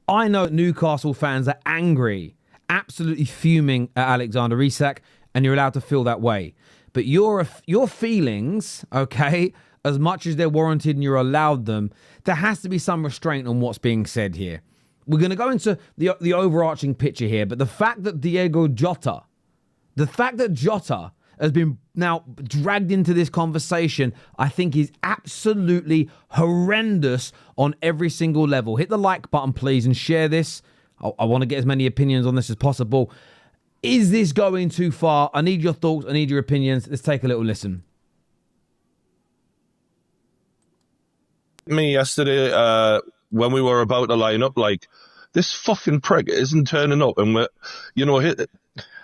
I know Newcastle fans are angry, absolutely fuming at Alexander Isak, and you're allowed to feel that way. But your feelings, okay, as much as they're warranted and you're allowed them, there has to be some restraint on what's being said here. We're going to go into the overarching picture here, but the fact that Jota has been now dragged into this conversation, I think is absolutely horrendous on every single level. Hit the like button, please, and share this. I want to get as many opinions on this as possible. Is this going too far? I need your thoughts. I need your opinions. Let's take a little listen. Me yesterday, when we were about to line up, like, this fucking prick isn't turning up, and we're, you know,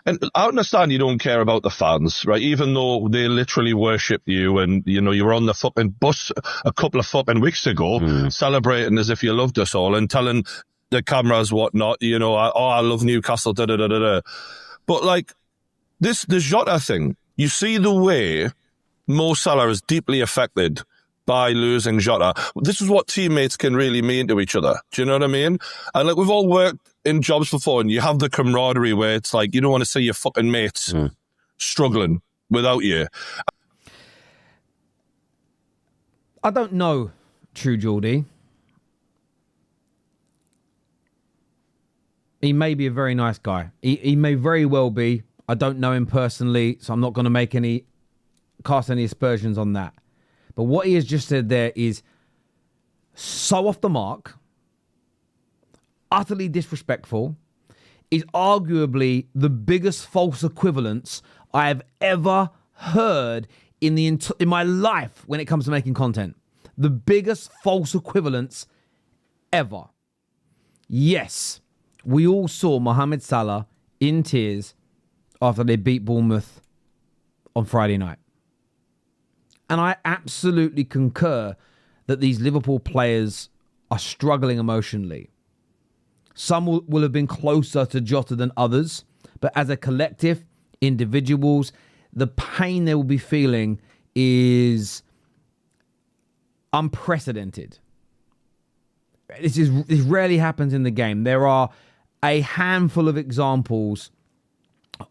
and I understand you don't care about the fans, right? Even though they literally worship you, and, you know, you were on the fucking bus a couple of fucking weeks ago, celebrating as if you loved us all and telling the cameras whatnot, you know, I love Newcastle, da da da da da. But like the Jota thing, you see the way Mo Salah is deeply affected by losing Jota. This is what teammates can really mean to each other. Do you know what I mean? And like, we've all worked in jobs before, and you have the camaraderie where it's like, you don't want to see your fucking mates struggling without you. I don't know True Geordie. He may be a very nice guy. He may very well be. I don't know him personally, so I'm not going to cast any aspersions on that. But what he has just said there is so off the mark, utterly disrespectful, is arguably the biggest false equivalence I have ever heard in my life when it comes to making content. The biggest false equivalence ever. Yes, we all saw Mohamed Salah in tears after they beat Bournemouth on Friday night. And I absolutely concur that these Liverpool players are struggling emotionally. Some will have been closer to Jota than others, but as a collective, individuals, the pain they will be feeling is unprecedented. This rarely happens in the game. There are a handful of examples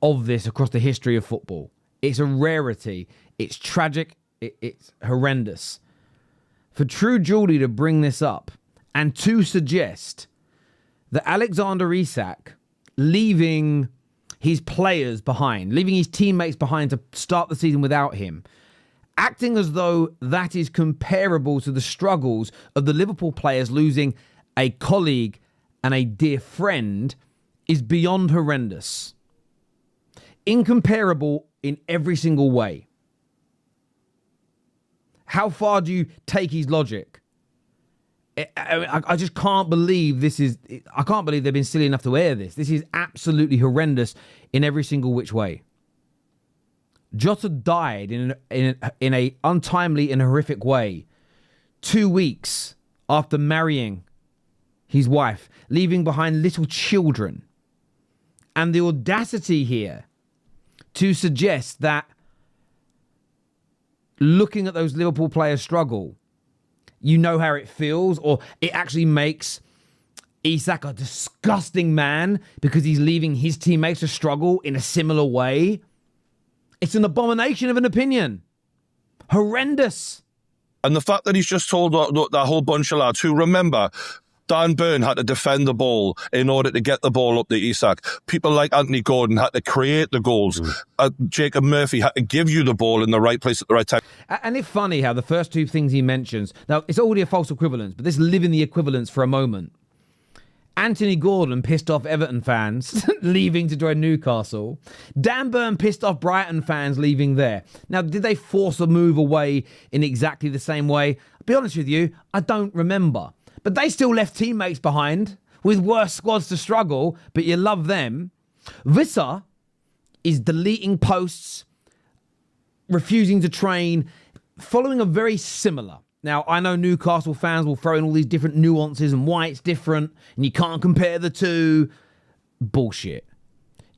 of this across the history of football. It's a rarity. It's tragic. It's horrendous. For True Geordie to bring this up and to suggest that Alexander Isak leaving his players behind, leaving his teammates behind to start the season without him, acting as though that is comparable to the struggles of the Liverpool players losing a colleague and a dear friend, is beyond horrendous. Incomparable in every single way. How far do you take his logic? I just can't believe I can't believe they've been silly enough to air this. This is absolutely horrendous in every single which way. Jota died in a untimely and horrific way 2 weeks after marrying his wife, leaving behind little children. And the audacity here to suggest that looking at those Liverpool players struggle, you know how it feels, or it actually makes Isak a disgusting man because he's leaving his teammates to struggle in a similar way. It's an abomination of an opinion. Horrendous. And the fact that he's just told that whole bunch of lads who, remember, Dan Burn had to defend the ball in order to get the ball up to Isak. People like Anthony Gordon had to create the goals. Jacob Murphy had to give you the ball in the right place at the right time. And it's funny how the first two things he mentions, now it's already a false equivalence, but let's live in the equivalence for a moment. Anthony Gordon pissed off Everton fans leaving to join Newcastle. Dan Burn pissed off Brighton fans leaving there. Now, did they force a move away in exactly the same way? I'll be honest with you, I don't remember. But they still left teammates behind with worse squads to struggle, but you love them. Vissa is deleting posts, refusing to train, following a very similar. Now, I know Newcastle fans will throw in all these different nuances and why it's different, and you can't compare the two. Bullshit.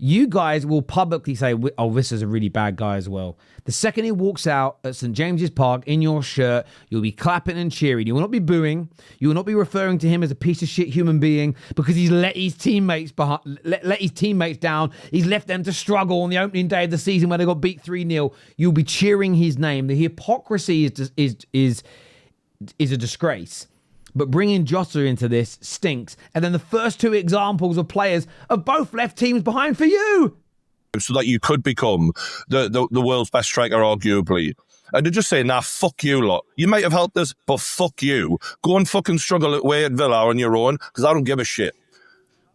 you guys will publicly say, oh, this is a really bad guy as well. The second he walks out at St. James's Park in your shirt, you'll be clapping and cheering. You will not be booing. You will not be referring to him as a piece of shit human being because he's let his teammates let his teammates down. He's left them to struggle on the opening day of the season when they got beat 3-0. You'll be cheering his name. The hypocrisy is a disgrace. But bringing Jota into this stinks. And then the first two examples of players have both left teams behind for you. So that you could become the world's best striker, arguably. And they're just saying, nah, fuck you lot. You might have helped us, but fuck you. Go and fucking struggle away at Villa on your own, because I don't give a shit.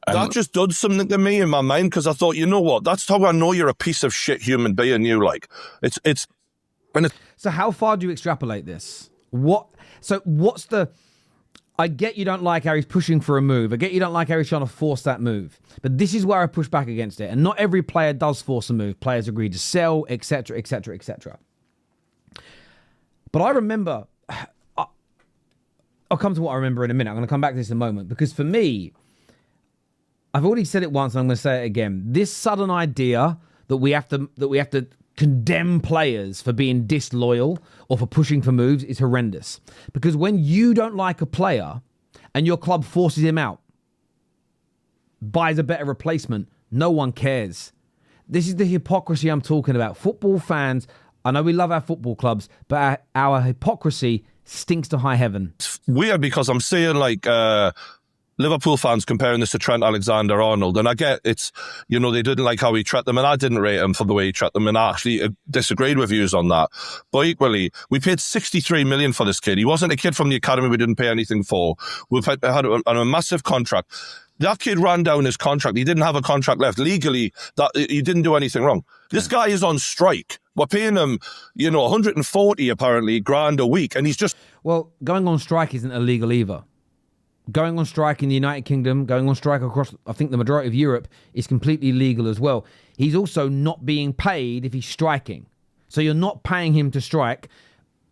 That just did something to me in my mind, because I thought, you know what? That's how I know you're a piece of shit human being, you like. So how far do you extrapolate this? I get you don't like how he's pushing for a move. I get you don't like how he's trying to force that move. But this is where I push back against it. And not every player does force a move. Players agree to sell, etc., etc., etc. But I remember... I'll come to what I remember in a minute. I'm going to come back to this in a moment. Because for me, I've already said it once and I'm going to say it again. This sudden idea that we have to condemn players for being disloyal or for pushing for moves is horrendous. Because when you don't like a player and your club forces him out, buys a better replacement, no one cares. This is the hypocrisy I'm talking about. Football fans, I know we love our football clubs, but our hypocrisy stinks to high heaven. It's weird because I'm seeing Liverpool fans comparing this to Trent Alexander-Arnold, and I get it's, they didn't like how he treated them, and I didn't rate him for the way he treated them, and I actually disagreed with views on that. But equally, we paid 63 million for this kid. He wasn't a kid from the academy we didn't pay anything for. We've had a massive contract. That kid ran down his contract. He didn't have a contract left. Legally, that he didn't do anything wrong. This guy is on strike. We're paying him, 140 apparently grand a week, and he's just... Well, going on strike isn't illegal either. Going on strike in the United Kingdom, going on strike across, I think, the majority of Europe is completely legal as well. He's also not being paid if he's striking. So you're not paying him to strike.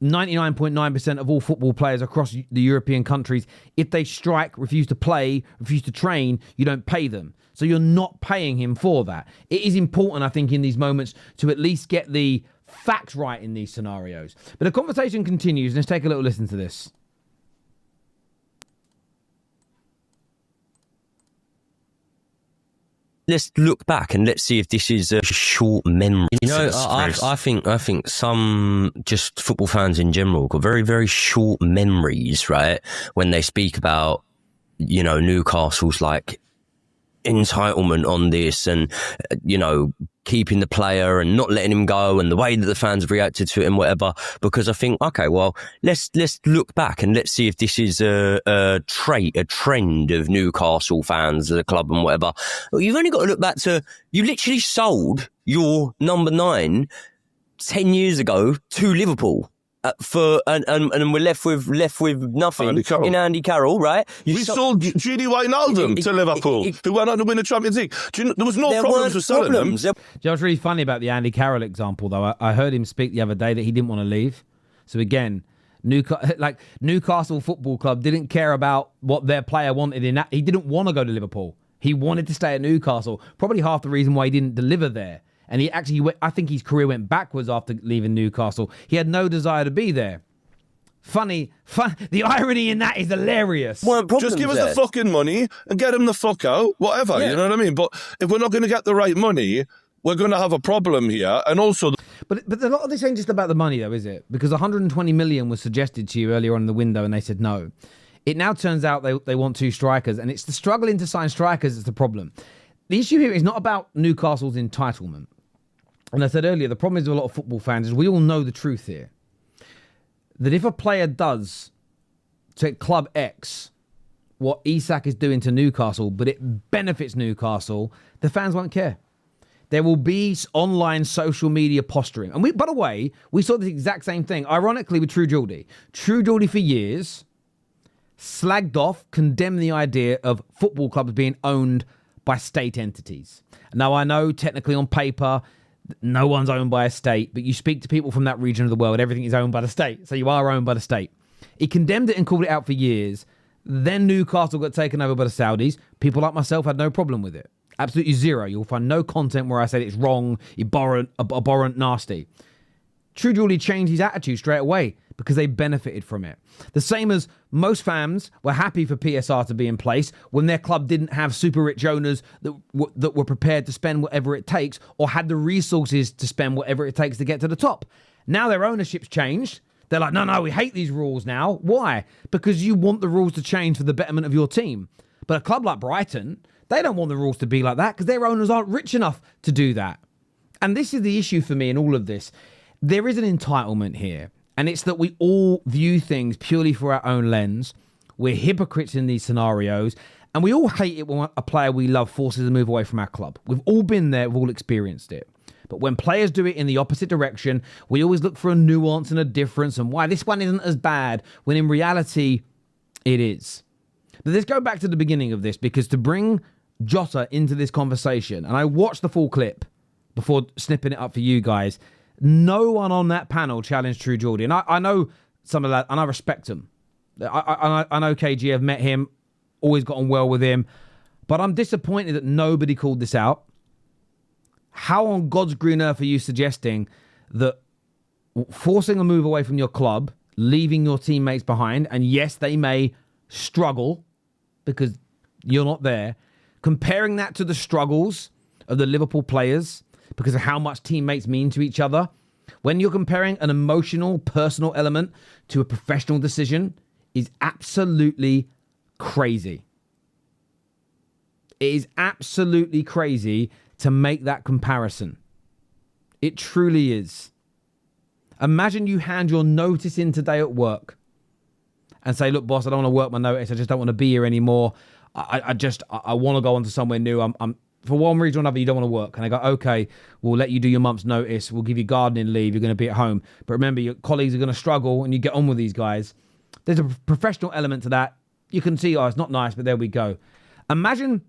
99.9% of all football players across the European countries, if they strike, refuse to play, refuse to train, you don't pay them. So you're not paying him for that. It is important, I think, in these moments to at least get the facts right in these scenarios. But the conversation continues. Let's take a little listen to this. Let's look back and let's see if this is a short memory. I think some just football fans in general got very, very short memories, right? When they speak about, Newcastle's entitlement on this and, keeping the player and not letting him go and the way that the fans have reacted to it and whatever, because I think, okay, well, let's look back and let's see if this is a trend of Newcastle fans as a club and whatever. Well, you've only got to look back to, you literally sold your number 9 10 years ago to Liverpool. And we're left with nothing in Andy Carroll, right? We sold Geordie Wijnaldum to Liverpool, who went on to win the Champions League. There was no problems with selling them. You know what's really funny about the Andy Carroll example, though? I heard him speak the other day that he didn't want to leave. So again, Newcastle Football Club didn't care about what their player wanted in that. He didn't want to go to Liverpool. He wanted to stay at Newcastle. Probably half the reason why he didn't deliver there. And he actually, I think his career went backwards after leaving Newcastle. He had no desire to be there. Funny. The irony in that is hilarious. Just give us the fucking money and get him the fuck out, whatever, You know what I mean? But if we're not going to get the right money, we're going to have a problem here. And also... But a lot of this ain't just about the money, though, is it? Because 120 million was suggested to you earlier on in the window and they said no. It now turns out they want 2 strikers, and it's the struggling to sign strikers that's the problem. The issue here is not about Newcastle's entitlement. And I said earlier, the problem is with a lot of football fans is we all know the truth here. That if a player does to Club X what Isak is doing to Newcastle, but it benefits Newcastle, the fans won't care. There will be online social media posturing. And by the way, we saw the exact same thing, ironically, with True Geordie. True Geordie for years slagged off, condemned the idea of football clubs being owned by state entities. Now, I know technically on paper, no one's owned by a state, but you speak to people from that region of the world, everything is owned by the state. So you are owned by the state. He condemned it and called it out for years. Then Newcastle got taken over by the Saudis. People like myself had no problem with it. Absolutely zero. You'll find no content where I said it's wrong, abhorrent, nasty. True Geordie changed his attitude straight away because they benefited from it. The same as most fans were happy for PSR to be in place when their club didn't have super rich owners that were prepared to spend whatever it takes or had the resources to spend whatever it takes to get to the top. Now their ownership's changed. They're like, no, we hate these rules now. Why? Because you want the rules to change for the betterment of your team. But a club like Brighton, they don't want the rules to be like that because their owners aren't rich enough to do that. And this is the issue for me in all of this. There is an entitlement here, and it's that we all view things purely through our own lens. We're hypocrites in these scenarios, and we all hate it when a player we love forces a move away from our club. We've all been there, we've all experienced it. But when players do it in the opposite direction, we always look for a nuance and a difference and why this one isn't as bad, when in reality, it is. But let's go back to the beginning of this, because to bring Jota into this conversation, and I watched the full clip before snipping it up for you guys, no one on that panel challenged True Geordie. And I know some of that, and I respect him. I know KG, I've met him, always got on well with him. But I'm disappointed that nobody called this out. How on God's green earth are you suggesting that forcing a move away from your club, leaving your teammates behind, and yes, they may struggle because you're not there, comparing that to the struggles of the Liverpool players because of how much teammates mean to each other, when you're comparing an emotional, personal element to a professional decision, is absolutely crazy. It is absolutely crazy to make that comparison. It truly is. Imagine you hand your notice in today at work and say, look, boss, I don't want to work my notice. I just don't want to be here anymore. I want to go on to somewhere new. I'm for one reason or another, you don't want to work. And I go, okay, we'll let you do your month's notice. We'll give you gardening leave. You're going to be at home. But remember, your colleagues are going to struggle and you get on with these guys. There's a professional element to that. You can see, oh, it's not nice, but there we go. Imagine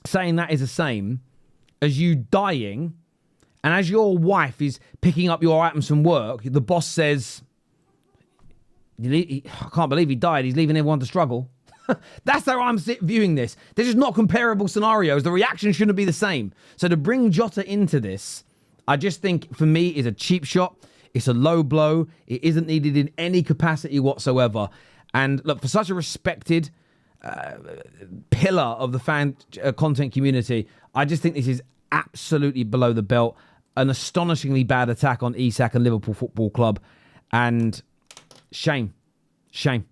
saying that is the same as you dying, and as your wife is picking up your items from work, the boss says, I can't believe he died. He's leaving everyone to struggle. That's how I'm viewing this. They're just not comparable scenarios. The reaction shouldn't be the same. So to bring Jota into this, I just think, for me, is a cheap shot. It's a low blow. It isn't needed in any capacity whatsoever. And look, for such a respected pillar of the fan content community, I just think this is absolutely below the belt. An astonishingly bad attack on Isak and Liverpool Football Club. And shame. Shame.